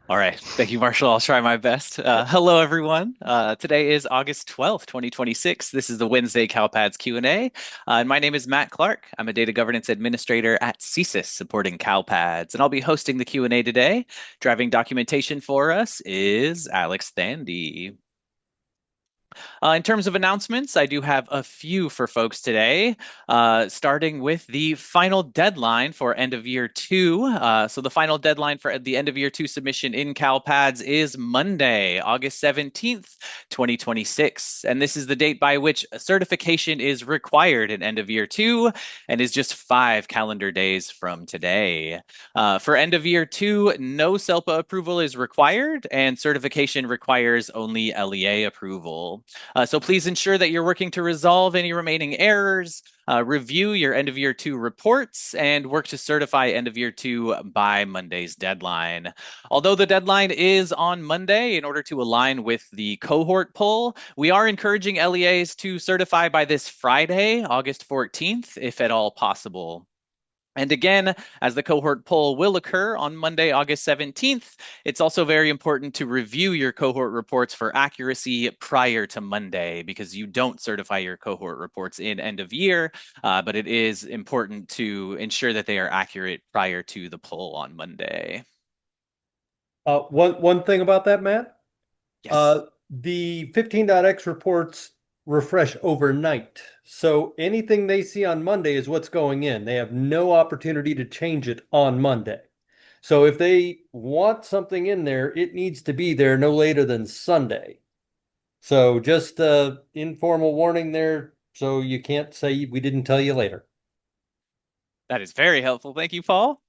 All right. Thank you, Marshall. I'll try my best. Hello, everyone. Today is August 12th, 2026. This is the Wednesday CalPads Q&A. And my name is Matt Clark. I'm a data governance administrator at CSIS supporting CalPads. And I'll be hosting the Q&A today. Driving documentation for us is Alex Thandy. In terms of announcements, I do have a few for folks today, starting with the final deadline for end of year two. So the final deadline for the end of year two submission in CalPads is Monday, August 17th, 2026. And this is the date by which certification is required in end of year two and is just 5 calendar days from today. For end of year two, no SELPA approval is required and certification requires only LEA approval. So please ensure that you're working to resolve any remaining errors, review your end of year two reports, and work to certify end of year two by Monday's deadline. Although the deadline is on Monday, in order to align with the cohort poll, we are encouraging LEAs to certify by this Friday, August 14th, if at all possible. And again, as the cohort poll will occur on Monday, August 17th, it's also very important to review your cohort reports for accuracy prior to Monday because you don't certify your cohort reports in end of year, but it is important to ensure that they are accurate prior to the poll on Monday. One thing about that, Matt, Yes. the 15.x reports refresh overnight. So anything they see on Monday is what's going in. They have no opportunity to change it on Monday. So if they want something in there, it needs to be there no later than Sunday. So just informal warning there so you can't say we didn't tell you later. That is very helpful. Thank you, Paul.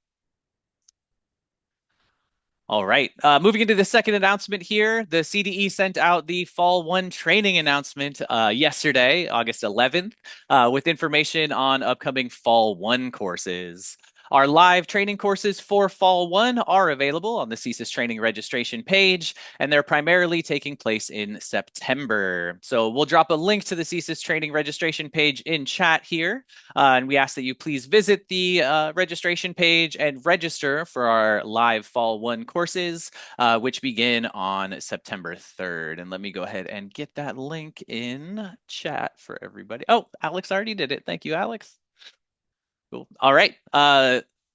All right. Moving into the second announcement here, the CDE sent out the Fall 1 training announcement yesterday, August 11th, with information on upcoming Fall 1 courses. Our live training courses for Fall 1 are available on the CSIS training registration page, and they're primarily taking place in September. So we'll drop a link to the CSIS training registration page in chat here, and we ask that you please visit the registration page and register for our live Fall 1 courses, which begin on September 3rd. And let me go ahead and get that link in chat for everybody. Oh, Alex already did it. Thank you, Alex. Cool. All right.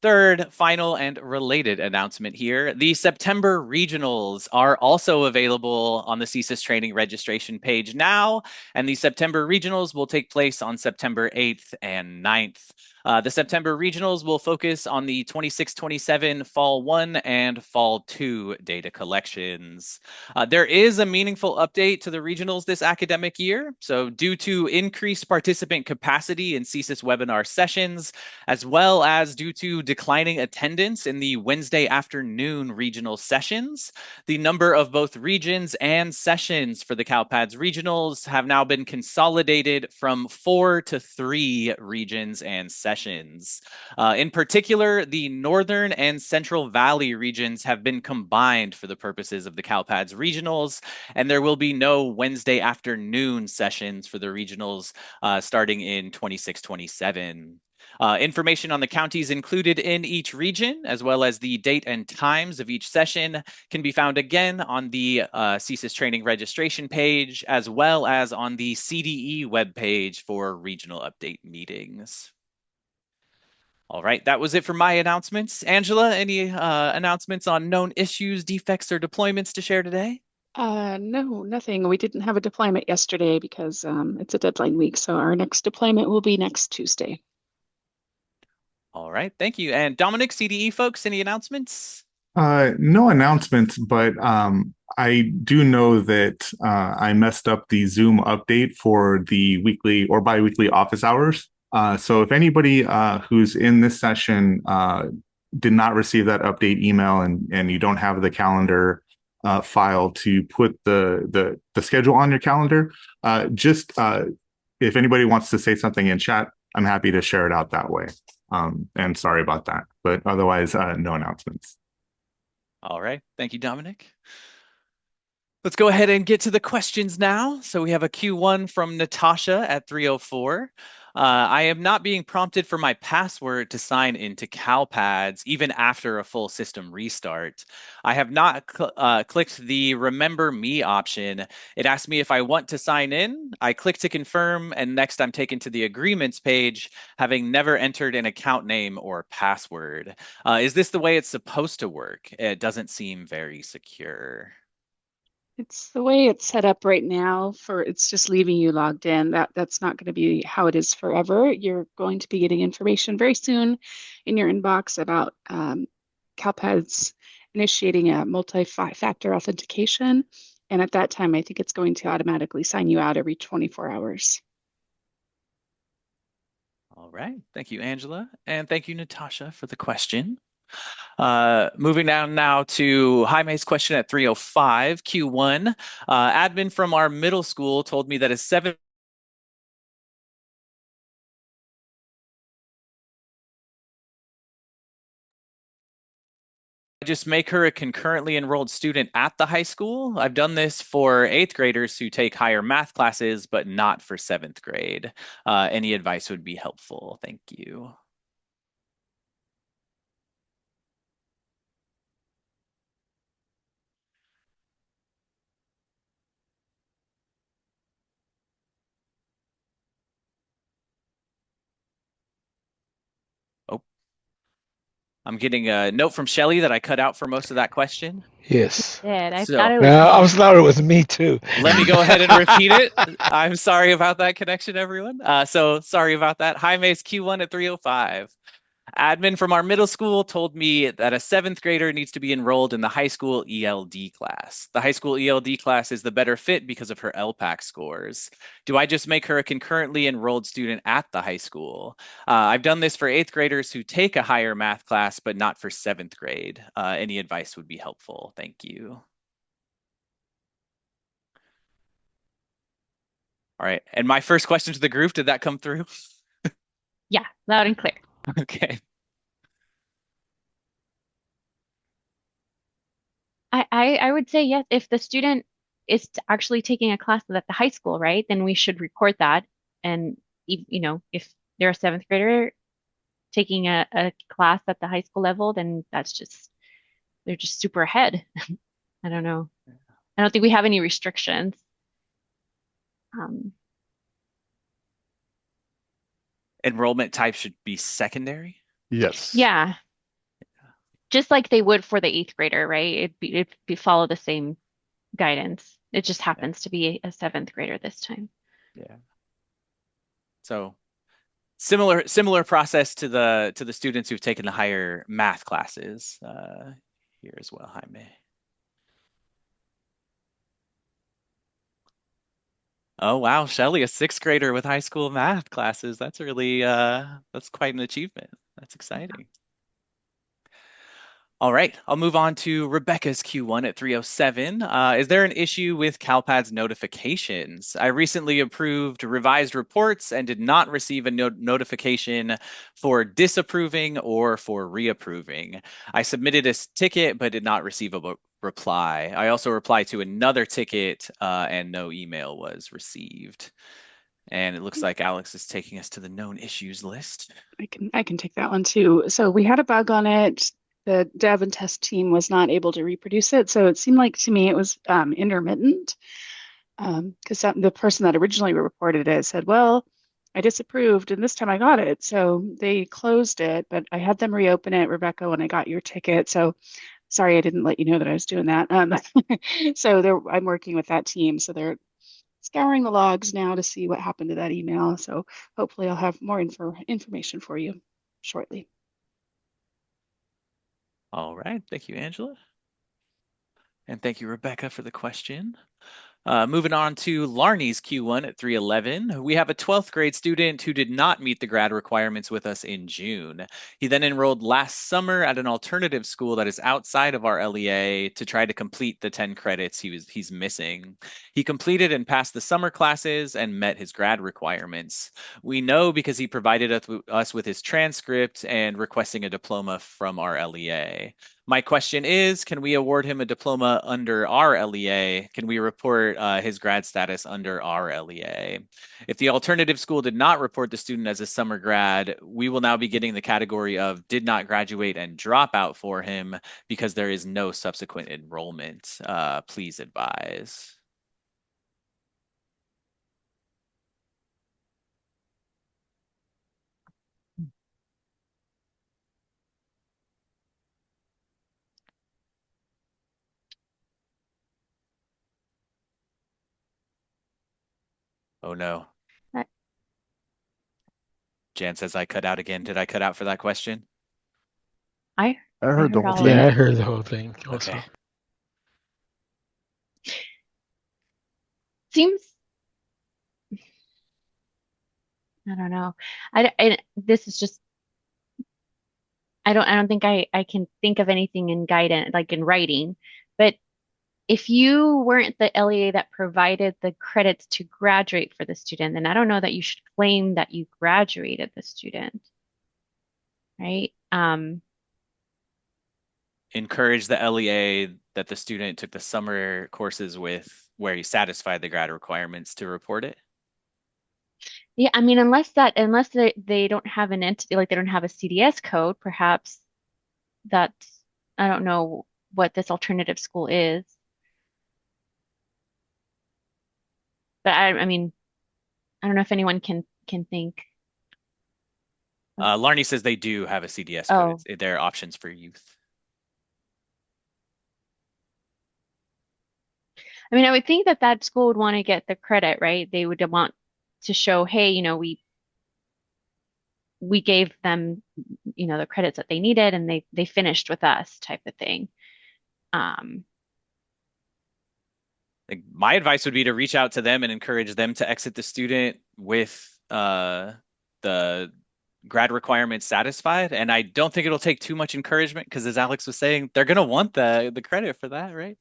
Third, final, and related announcement here. The September regionals are also available on the CSIS training registration page now, and the September regionals will take place on September 8th and 9th. The September regionals will focus on the 26-27 Fall 1 and Fall 2 data collections. There is a meaningful update to the regionals this academic year. So due to increased participant capacity in CSIS webinar sessions, as well as due to declining attendance in the Wednesday afternoon regional sessions, the number of both regions and sessions for the CalPads regionals have now been consolidated from 4 to 3 regions and sessions. In particular, the Northern and Central Valley regions have been combined for the purposes of the CalPads regionals, and there will be no Wednesday afternoon sessions for the regionals starting in 26-27. Information on the counties included in each region, as well as the date and times of each session, can be found again on the CSIS training registration page, as well as on the CDE webpage for regional update meetings. All right, that was it for my announcements. Angela, any announcements on known issues, defects, or deployments to share today? No, nothing. We didn't have a deployment yesterday because it's a deadline week. So our next deployment will be next Tuesday. All right, thank you. And Dominic, CDE folks, any announcements? No announcements, but I do know that I messed up the Zoom update for the weekly or biweekly office hours. So if anybody who's in this session did not receive that update email and you don't have the calendar file to put the schedule on your calendar, just if anybody wants to say something in chat, I'm happy to share it out that way. And sorry about that, but otherwise, no announcements. All right. Thank you, Dominic. Let's go ahead and get to the questions now. So we have a Q1 from Natasha at 3:04. I am not being prompted for my password to sign into CalPads even after a full system restart. I have not clicked the Remember Me option. It asks me if I want to sign in. I click to confirm, and next I'm taken to the agreements page, having never entered an account name or password. Is this the way it's supposed to work? It doesn't seem very secure. It's the way it's set up right now for it's just leaving you logged in. That's not going to be how it is forever. You're going to be getting information very soon in your inbox about CalPads initiating a multi-factor authentication. And at that time, I think it's going to automatically sign you out every 24 hours. All right. Thank you, Angela. And thank you, Natasha, for the question. Moving down now to Jaime's question at 3:05, Q1. Admin from our middle school told me that a seventh just make her a concurrently enrolled student at the high school. I've done this for 8th graders who take higher math classes, but not for 7th grade. Any advice would be helpful. Thank you. Oh, I'm getting a note from Shelly that I cut out for most of that question. Yes. Did. I So- thought it was Yeah, I me. was thought it was me too. Let me go ahead and repeat it. I'm sorry about that connection, everyone. So sorry about that. Jaime's Q1 at 3:05. Admin from our middle school told me that a 7th grader needs to be enrolled in the high school ELD class. The high school ELD class is the better fit because of her LPAC scores. Do I just make her a concurrently enrolled student at the high school? I've done this for 8th graders who take a higher math class, but not for 7th grade. Any advice would be helpful. Thank you. All right. And my first question to the group, did that come through? Yeah, loud and clear. Okay. I would say yes, if the student is actually taking a class at the high school, right, then we should record that. And if they're a 7th grader taking a class at the high school level, then they're just super ahead. I don't know. I don't think we have any restrictions. Enrollment type should be secondary. Yes. Yeah. Just like they would for the 8th grader, right? It'd be follow the same guidance. It just happens to be a 7th grader this time. Yeah. So similar process to the students who've taken the higher math classes here as well, Jaime. Oh wow, Shelly, a 6th grader with high school math classes. That's really that's quite an achievement. That's exciting. All right, I'll move on to Rebecca's Q1 at 3:07. Is there an issue with CalPADS notifications? I recently approved revised reports and did not receive a notification for disapproving or for reapproving. I submitted a ticket but did not receive a reply. I also replied to another ticket and no email was received. And it looks like Alex is taking us to the known issues list. I can take that one too. So we had a bug on it. The dev and test team was not able to reproduce it. So it seemed like to me it was intermittent because the person that originally reported it said, well, I disapproved and this time I got it. So they closed it, but I had them reopen it, Rebecca, when I got your ticket. So sorry, I didn't let you know that I was doing that. So I'm working with that team. So they're scouring the logs now to see what happened to that email. So hopefully I'll have more information for you shortly. All right. Thank you, Angela. And thank you, Rebecca, for the question. Moving on to Larney's Q1 at 3:11. We have a 12th grade student who did not meet the grad requirements with us in June. He then enrolled last summer at an alternative school that is outside of our LEA to try to complete the 10 credits he's missing. He completed and passed the summer classes and met his grad requirements. We know because he provided us with his transcript and requesting a diploma from our LEA. My question is, can we award him a diploma under our LEA? Can we report his grad status under our LEA? If the alternative school did not report the student as a summer grad, we will now be getting the category of did not graduate and drop out for him because there is no subsequent enrollment. Please advise. Oh no. I, Jan says I cut out again. Did I cut out for that question? I I heard the heard whole all of Yeah, thing. I it. heard the whole thing also. Okay. Seems, I don't know. This is just, I don't think I can think of anything in guidance, like in writing, but if you weren't the LEA that provided the credits to graduate for the student, then I don't know that you should claim that you graduated the student, right? Encourage the LEA that the student took the summer courses with where he satisfied the grad requirements to report it. Yeah, I mean, unless they don't have an entity, like they don't have a CDS code, perhaps that's, I don't know what this alternative school is. But I mean, I don't know if anyone can think. Larney says they do have a CDS code. Oh, It's their options for youth. I mean, I would think that that school would want to get the credit, right? They would want to show, hey, we gave them, the credits that they needed and they finished with us type of thing. Um, Like, my advice would be to reach out to them and encourage them to exit the student with the grad requirements satisfied. And I don't think it'll take too much encouragement because, as Alex was saying, they're gonna want the credit for that, right?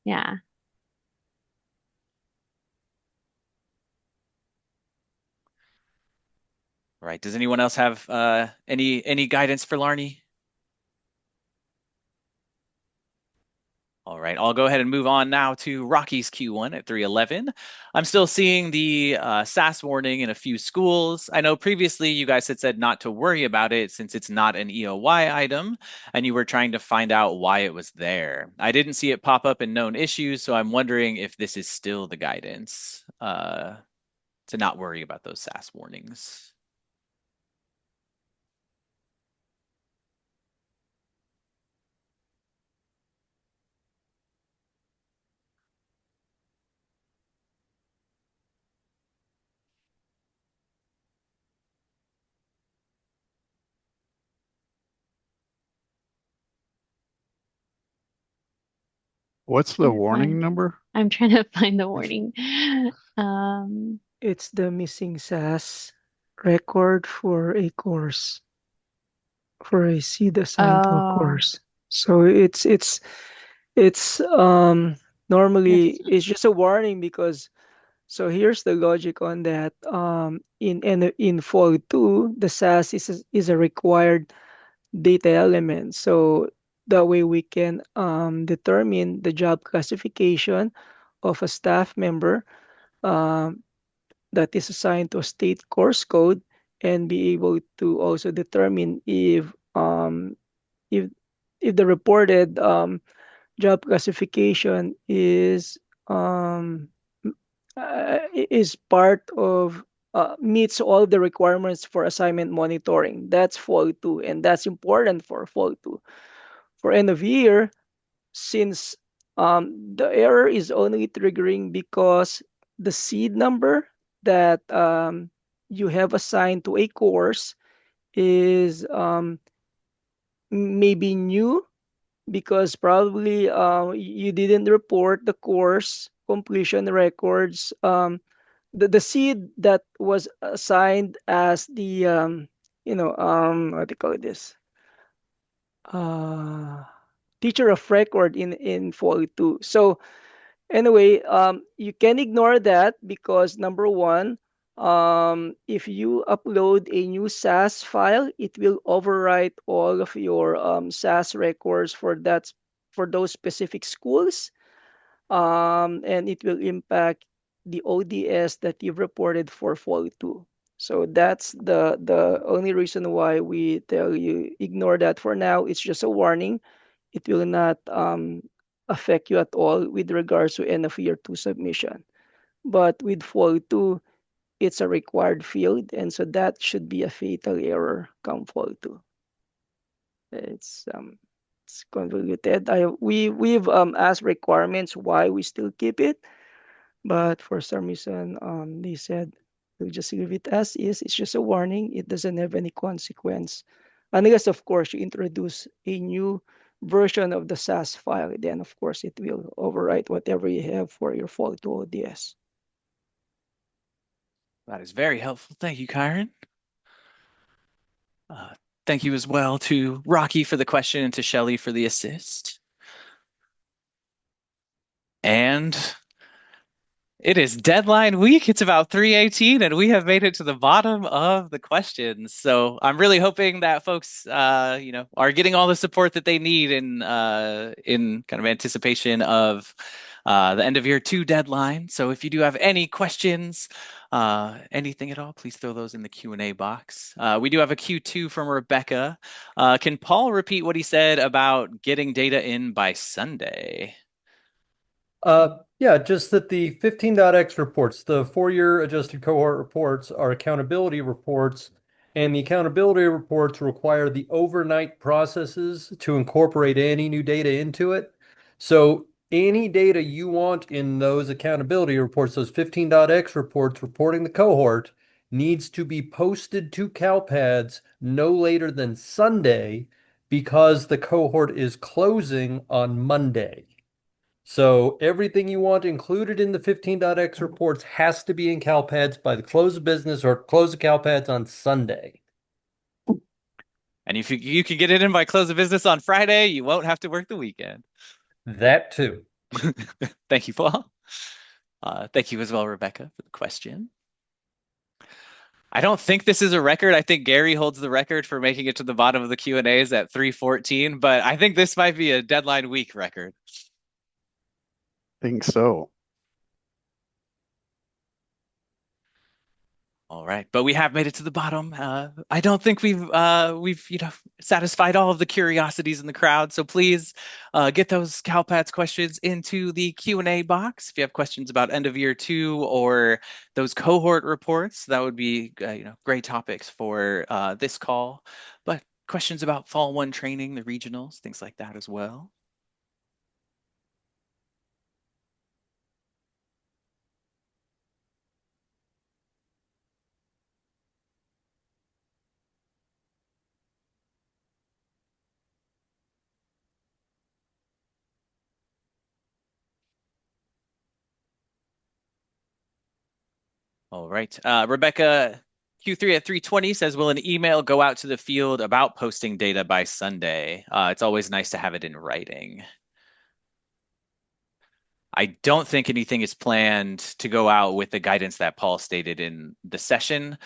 yeah. Right. Does anyone else have any guidance for Larney? All right, I'll go ahead and move on now to Rocky's Q1 at 311. I'm still seeing the SASS warning in a few schools. I know previously you guys had said not to worry about it since it's not an EOY item, and you were trying to find out why it was there. I didn't see it pop up in known issues, so I'm wondering if this is still the guidance to not worry about those SASS warnings. What's the Trying to warning find, number? I'm trying to find the warning. It's the missing SAS record for a course, for a seed assigned to a Oh, course. So it's yes. normally it's just a warning because so here's the logic on that. In fall 2, the SAS is a required data element. So that way we can determine the job classification of a staff member um, that is assigned to a state course code and be able to also determine if if the reported job classification um, is part of meets all the requirements for assignment monitoring. That's fall 2, and that's important for fall 2. For end of year, since the error is only triggering because the seed number that you have assigned to a course is maybe new because probably you didn't report the course completion records. The seed that was assigned as the what do you call this? Uh, teacher of record in fall 2. So anyway, you can ignore that because number one, If you upload a new SAS file, it will overwrite all of your SAS records for those specific schools, and it will impact the ODS that you've reported for fall 2. So that's the only reason why we tell you ignore that for now. It's just a warning. It will not affect you at all with regards to end of year 2 submission. But with fall 2, it's a required field, and so that should be a fatal error come fall 2. It's convoluted. We've asked requirements why we still keep it, but for some reason they said we'll just leave it as is. It's just a warning. It doesn't have any consequence. Unless of course you introduce a new version of the SAS file, then of course it will overwrite whatever you have for your fall 2 ODS. That is very helpful. Thank you, Kyron. Thank you as well to Rocky for the question and to Shelly for the assist. And it is deadline week. It's about 3:18, and we have made it to the bottom of the questions. So I'm really hoping that folks, are getting all the support that they need in kind of anticipation of the end of year 2 deadline. So if you do have any questions, anything at all, please throw those in the Q&A box. We do have a Q2 from Rebecca. Can Paul repeat what he said about getting data in by Sunday? Yeah, just that the 15.x reports, the 4-year adjusted cohort reports, are accountability reports, and the accountability reports require the overnight processes to incorporate any new data into it. So any data you want in those accountability reports, those 15.x reports reporting the cohort, needs to be posted to CALPADS no later than Sunday because the cohort is closing on Monday. So everything you want included in the 15.x reports has to be in CALPADS by the close of business or close of CALPADS on Sunday. And if you can get it in by close of business on Friday, you won't have to work the weekend. That too. Thank you, Paul. Thank you as well, Rebecca, for the question. I don't think this is a record. I think Gary holds the record for making it to the bottom of the Q&As at 3:14, but I think this might be a deadline week record. Think so. All right, but we have made it to the bottom. I don't think we've satisfied all of the curiosities in the crowd. So please get those CalPADS questions into the Q&A box. If you have questions about end of year 2 or those cohort reports, that would be great topics for this call. But questions about fall 1 training, the regionals, things like that as well. All right. Rebecca, Q3 at 3:20 says, will an email go out to the field about posting data by Sunday? It's always nice to have it in writing. I don't think anything is planned to go out with the guidance that Paul stated in the session.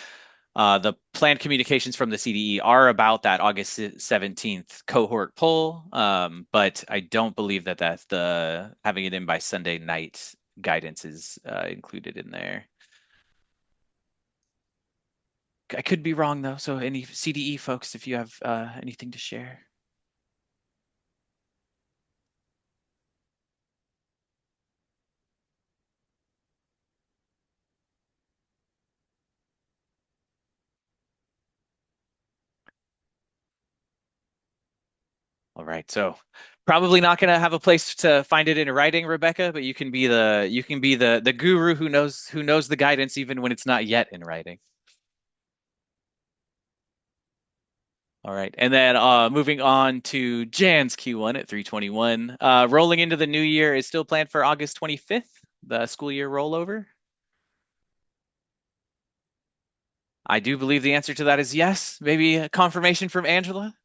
The planned communications from the CDE are about that August 17th cohort poll, but I don't believe that that's the having it in by Sunday night guidance is included in there. I could be wrong though. So any CDE folks, if you have anything to share. All right. So probably not going to have a place to find it in writing, Rebecca, but you can be the guru who knows the guidance even when it's not yet in writing. All right. And then moving on to Jan's Q1 at 3:21. Rolling into the new year is still planned for August 25th, the school year rollover. I do believe the answer to that is yes. Maybe a confirmation from Angela.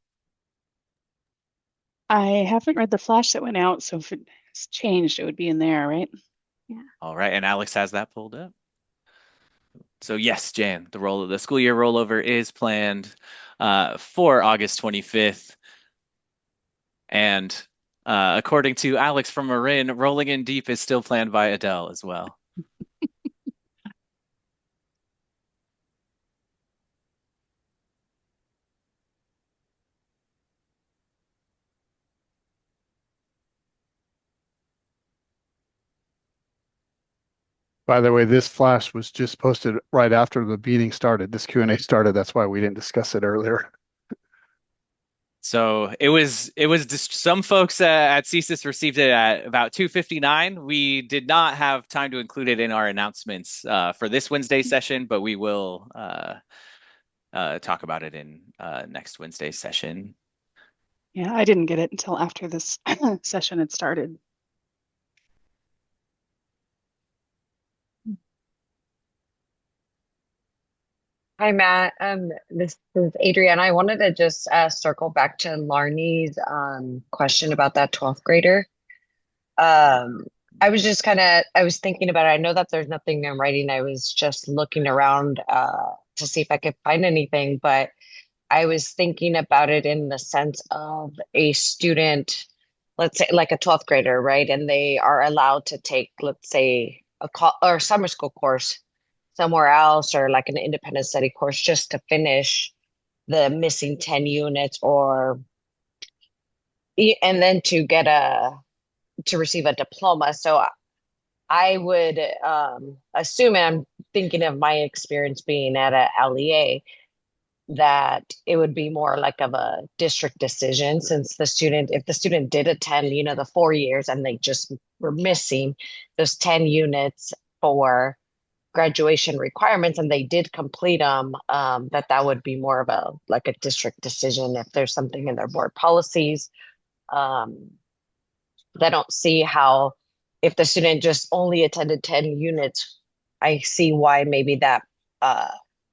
I haven't read the flash that went out, so if it's changed, it would be in there, right? Yeah. All right. And Alex has that pulled up. So yes, Jan, the school year rollover is planned for August 25th. And according to Alex from Marin, Rolling in Deep is still planned by Adele as well. By the way, this flash was just posted right after the meeting started. This Q&A started. That's why we didn't discuss it earlier. So it was just some folks at CSIS received it at about 2:59. We did not have time to include it in our announcements for this Wednesday session, but we will talk about it in next Wednesday's session. Yeah, I didn't get it until after this session had started. Hi, Matt. This is Adrienne. I wanted to just circle back to Larney's question about that 12th grader. I was just I was thinking about it. I know that there's nothing in writing. I was just looking around to see if I could find anything, but I was thinking about it in the sense of a student, let's say like a 12th grader, right? And they are allowed to take, let's say, or summer school course somewhere else or like an independent study course just to finish the missing 10 units and then to get to receive a diploma. So I would assume, and I'm thinking of my experience being at a LEA, that it would be more like of a district decision since if the student did attend, the 4 years and they just were missing those 10 units for graduation requirements and they did complete them, that would be more of a district decision if there's something in their board policies. I don't see how, if the student just only attended 10 units, I see why maybe that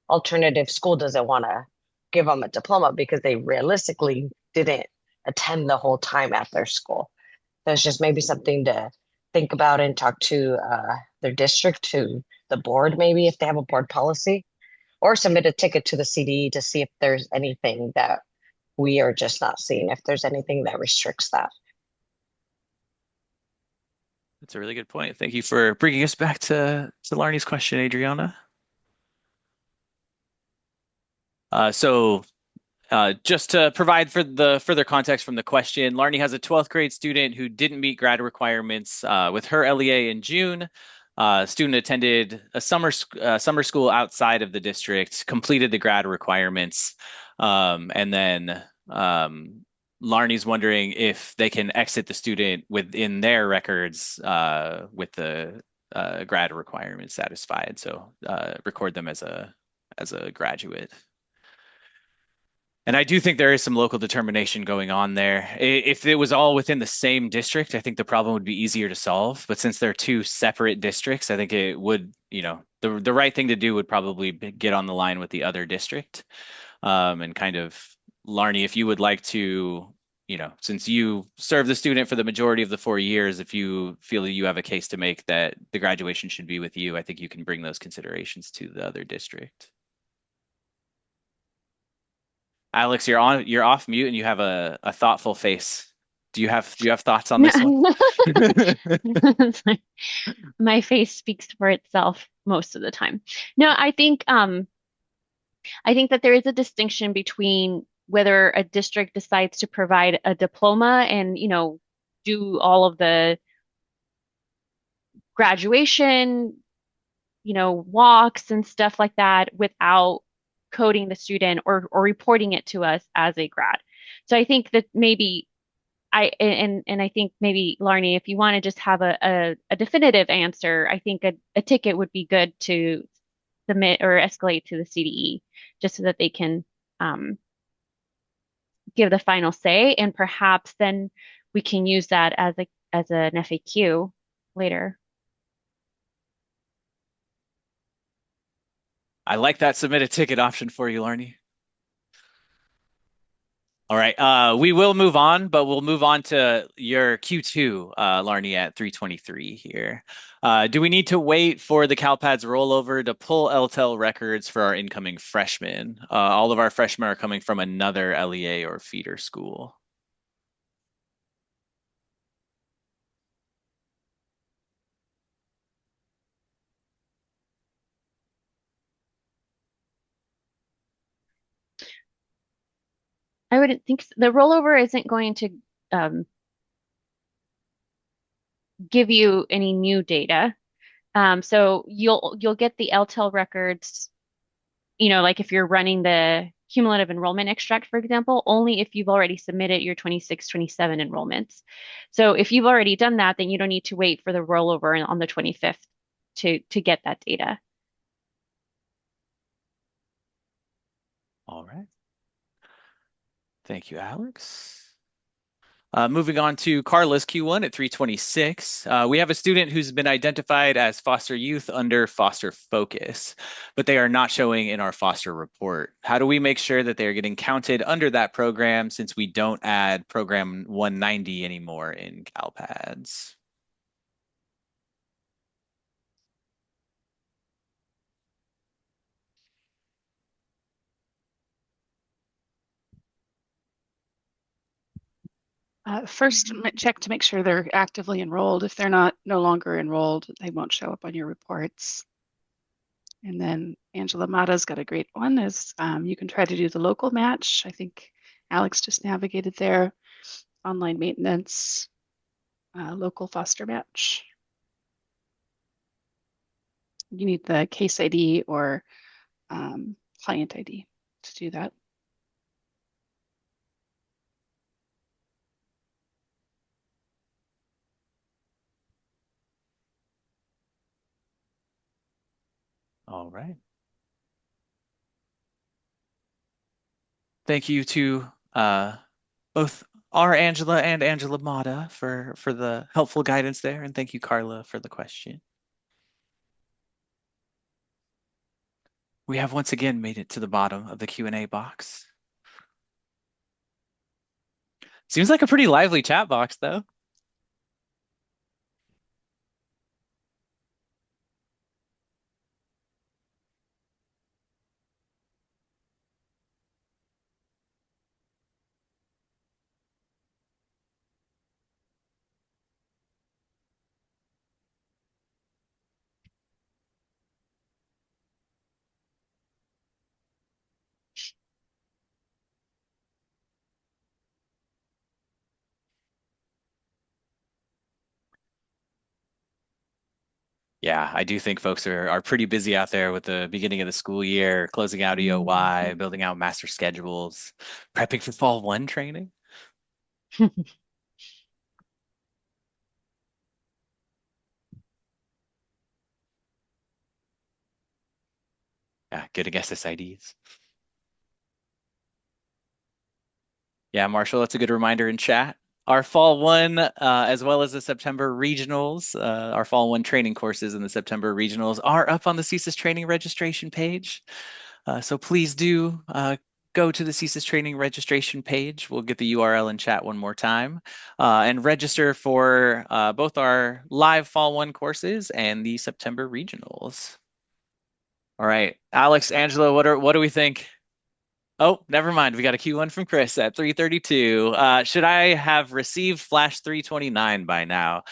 alternative school doesn't want to give them a diploma because they realistically didn't attend the whole time at their school. That's just maybe something to think about and talk to their district, to the board, maybe if they have a board policy, or submit a ticket to the CDE to see if there's anything that we are just not seeing, if there's anything that restricts that. That's a really good point. Thank you for bringing us back to Larney's question, Adriana. Just to provide for the further context from the question, Larney has a 12th grade student who didn't meet grad requirements with her LEA in June. Student attended a summer school outside of the district, completed the grad requirements, and then Larney's wondering if they can exit the student within their records with the grad requirements satisfied. So record them as a graduate. And I do think there is some local determination going on there. If it was all within the same district, I think the problem would be easier to solve. But since they're two separate districts, I think it would, the right thing to do would probably get on the line with the other district. And kind of, Larney, if you would like to, since you served the student for the majority of the 4 years, if you feel that you have a case to make that the graduation should be with you, I think you can bring those considerations to the other district. Alex, you're off mute and you have a thoughtful face. Do you have thoughts on this one? My face speaks for itself most of the time. No, I think that there is a distinction between whether a district decides to provide a diploma and, do all of the graduation, walks and stuff like that without coding the student or reporting it to us as a grad. So I think that maybe I think maybe Larney, if you want to just have a definitive answer, I think a ticket would be good to submit or escalate to the CDE just so that they can give the final say, and perhaps then we can use that as an FAQ later. I like that submit a ticket option for you, Larney. All right. We will move on, but we'll move on to your Q2, Larnie, at 323 here. Do we need to wait for the CalPads rollover to pull LTEL records for our incoming freshmen? All of our freshmen are coming from another LEA or feeder school. I wouldn't think so. The rollover isn't going to um, give you any new data. So you'll get the LTEL records, like if you're running the cumulative enrollment extract, for example, only if you've already submitted your 26, 27 enrollments. So if you've already done that, then you don't need to wait for the rollover on the 25th to get that data. All right. Thank you, Alex. Moving on to Carla's Q1 at 326. We have a student who's been identified as foster youth under foster focus, but they are not showing in our foster report. How do we make sure that they're getting counted under that program since we don't add program 190 anymore in CalPads? First, check to make sure they're actively enrolled. If they're no longer enrolled, they won't show up on your reports. And then Angela Mata's got a great one is you can try to do the local match. I think Alex just navigated there. Online maintenance, local foster match. You need the case ID or client ID to do that. All right. Thank you to both our Angela and Angela Mata for the helpful guidance there, and thank you, Carla, for the question. We have once again made it to the bottom of the Q&A box. Seems like a pretty lively chat box, though. Yeah, I do think folks are pretty busy out there with the beginning of the school year, closing out EOY, building out master schedules, prepping for fall one training. Yeah, getting SSIDs. Yeah, Marshall, that's a good reminder in chat. Our fall one, as well as the September regionals, our fall one training courses in the September regionals are up on the CSIS training registration page. So please do go to the CSIS training registration page. We'll get the URL in chat one more time and register for both our live fall one courses and the September regionals. All right, Alex, Angela, what do we think? Oh, never mind. We got a Q1 from Chris at 332. Should I have received Flash 329 by now?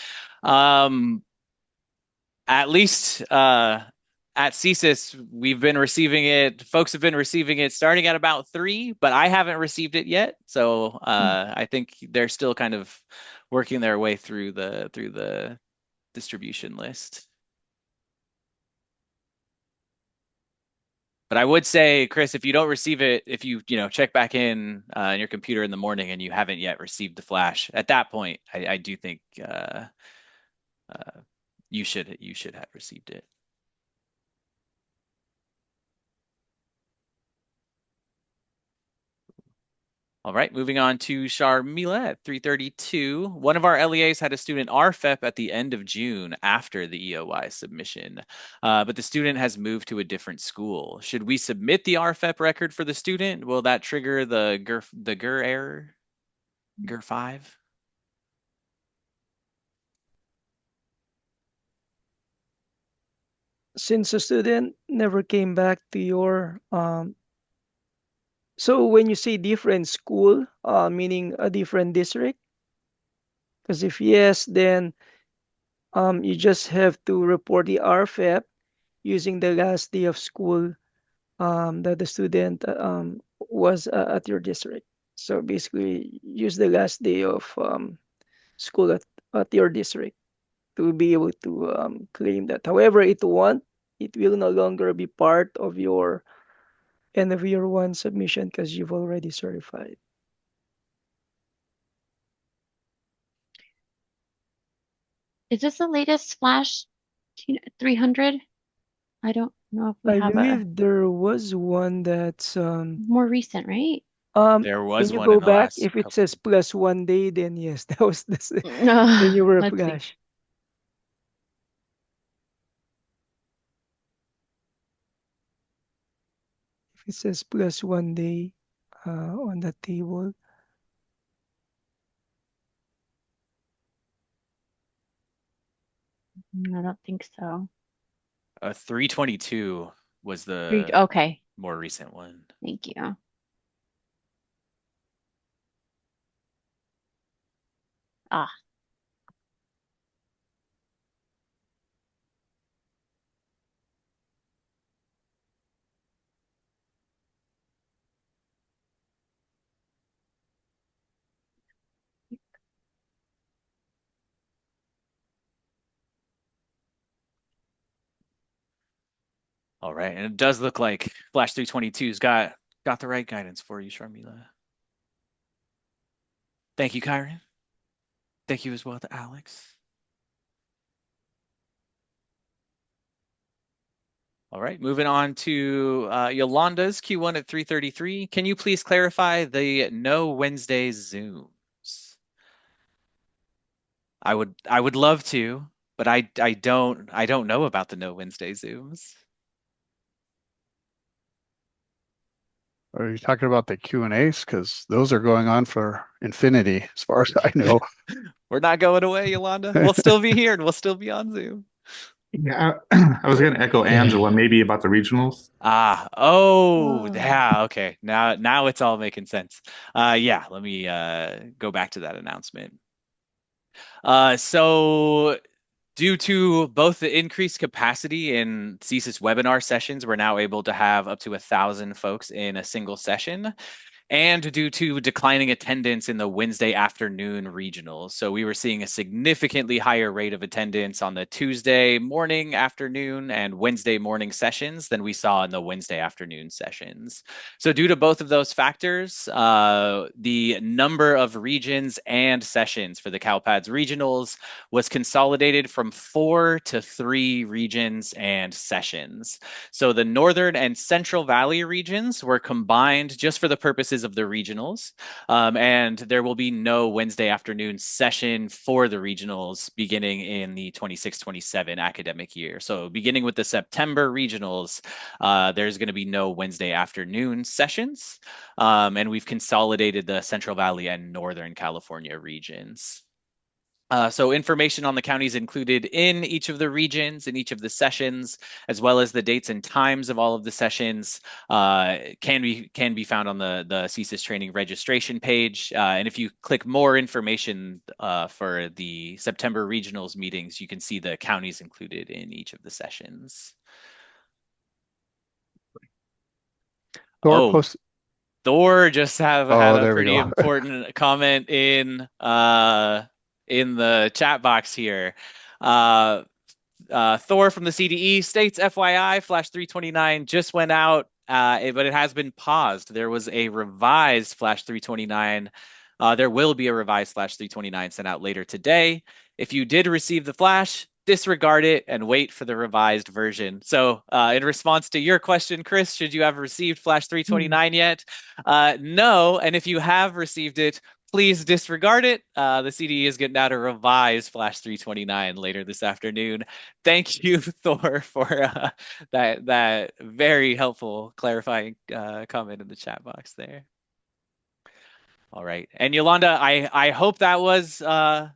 At least at CSIS, we've been receiving it. Folks have been receiving it starting at about 3, but I haven't received it yet. So I think they're still kind of working their way through the distribution list. But I would say, Chris, if you don't receive it, if you check back in your computer in the morning and you haven't yet received the Flash, at that point, I do think you should have received it. All right, moving on to Sharmila at 332. One of our LEAs had a student RFEP at the end of June after the EOY submission, but the student has moved to a different school. Should we submit the RFEP record for the student? Will that trigger the GER error, GER 5? Since the student never came back to your so when you say different school, meaning a different district, because if yes, then you just have to report the RFEP using the last day of school that the student was at your district. So basically, use the last day of school at your district to be able to claim that. However, it will no longer be part of your end of year one submission because you've already certified. Is this the latest Flash 300? I don't know if we I have a believe there was one that's more recent, right? There can was you one go in the back? last If it couple. says plus 1 day, then yes, that was the newer Let's see. Flash. If it says plus 1 day on that table. I don't think so. 322 was the Okay, more recent one. thank you. Ah, All right, and it does look like Flash 322's got the right guidance for you, Sharmila. Thank you, Kyron. Thank you as well to Alex. All right, moving on to Yolanda's Q1 at 333. Can you please clarify the no Wednesday Zooms? I would love to, but I don't know about the no Wednesday Zooms. Are you talking about the Q&As? Because those are going on for infinity, as far as I know. We're not going away, Yolanda. We'll still be here and we'll still be on Zoom. Yeah, I was going to echo Angela maybe about the regionals. Yeah, okay. Now it's all making sense. Yeah, let me go back to that announcement. So due to both the increased capacity in CSIS webinar sessions, we're now able to have up to 1,000 folks in a single session, and due to declining attendance in the Wednesday afternoon regionals. So we were seeing a significantly higher rate of attendance on the Tuesday morning, afternoon, and Wednesday morning sessions than we saw in the Wednesday afternoon sessions. So due to both of those factors, the number of regions and sessions for the CALPADS regionals was consolidated from 4 to 3 regions and sessions. So the Northern and Central Valley regions were combined just for the purposes of the regionals. And there will be no Wednesday afternoon session for the regionals beginning in the 26-27 academic year. So beginning with the September regionals, there's going to be no Wednesday afternoon sessions. And we've consolidated the Central Valley and Northern California regions. So information on the counties included in each of the regions, in each of the sessions, as well as the dates and times of all of the sessions, can be found on the CSIS training registration page. And if you click more information for the September regionals meetings, you can see the counties included in each of the sessions. Thor Thor just had a there we pretty go. important comment in the chat box here. Thor from the CDE states, FYI, Flash 329 just went out, but it has been paused. There was a revised Flash 329. There will be a revised Flash 329 sent out later today. If you did receive the Flash, disregard it and wait for the revised version. So in response to your question, Chris, should you have received Flash 329 yet? No, and if you have received it, please disregard it. The CDE is getting out a revised Flash 329 later this afternoon. Thank you, Thor, for that very helpful clarifying comment in the chat box there. All right. And Yolanda, I hope that was the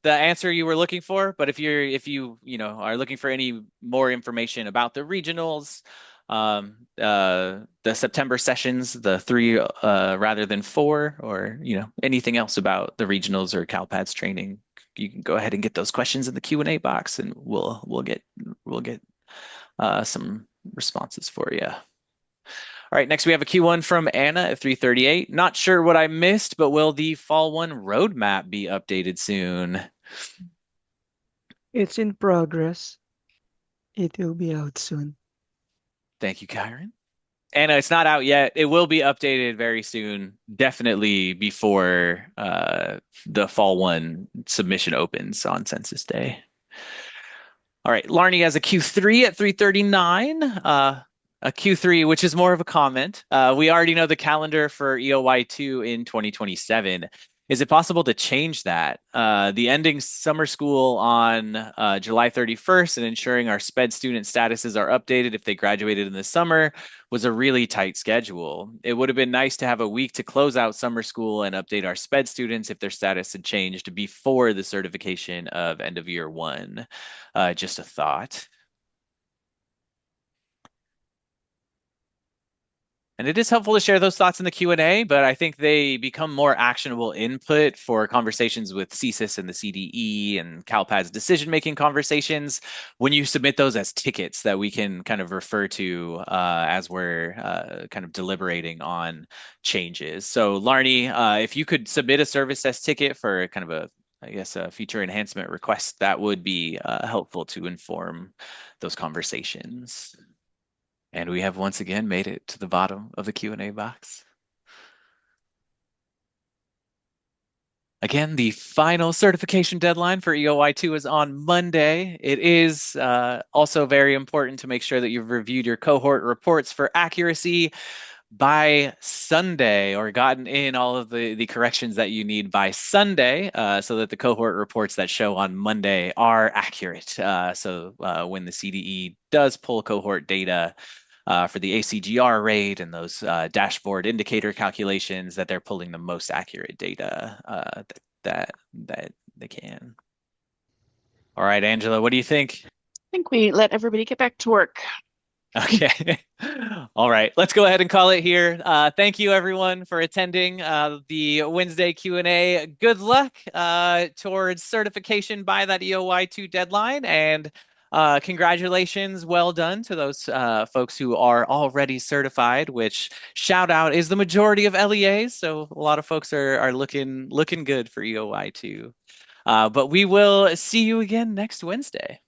answer you were looking for. But if you are looking for any more information about the regionals, the September sessions, the 3 rather than 4, or anything else about the regionals or CALPADS training, you can go ahead and get those questions in the Q&A box, and we'll get some responses for you. All right, next we have a Q1 from Anna at 3:38. Not sure what I missed, but will the Fall 1 roadmap be updated soon? It's in progress. It will be out soon. Thank you, Kyron. Anna, it's not out yet. It will be updated very soon, definitely before the Fall 1 submission opens on Census Day. All right, Larnie has a Q3 at 3:39. A Q3, which is more of a comment. We already know the calendar for EOY2 in 2027. Is it possible to change that? The ending summer school on July 31st and ensuring our SPED student statuses are updated if they graduated in the summer was a really tight schedule. It would have been nice to have a week to close out summer school and update our SPED students if their status had changed before the certification of end of year 1. Just a thought. And it is helpful to share those thoughts in the Q&A, but I think they become more actionable input for conversations with CSIS and the CDE and CALPADS decision-making conversations when you submit those as tickets that we can kind of refer to as we're kind of deliberating on changes. So Larnie, if you could submit a service desk ticket for kind of a feature enhancement request, that would be helpful to inform those conversations. And we have once again made it to the bottom of the Q&A box. Again, the final certification deadline for EOY2 is on Monday. It is also very important to make sure that you've reviewed your cohort reports for accuracy by Sunday, or gotten in all of the corrections that you need by Sunday, so that the cohort reports that show on Monday are accurate. So when the CDE does pull cohort data for the ACGR rate and those dashboard indicator calculations, that they're pulling the most accurate data that they can. All right, Angela, what do you think? I think we let everybody get back to work. Okay. All right. Let's go ahead and call it here. Thank you, everyone, for attending the Wednesday Q&A. Good luck towards certification by that EOY2 deadline. And congratulations. Well done to those folks who are already certified, which shout out is the majority of LEAs. So a lot of folks are looking good for EOY2. But we will see you again next Wednesday.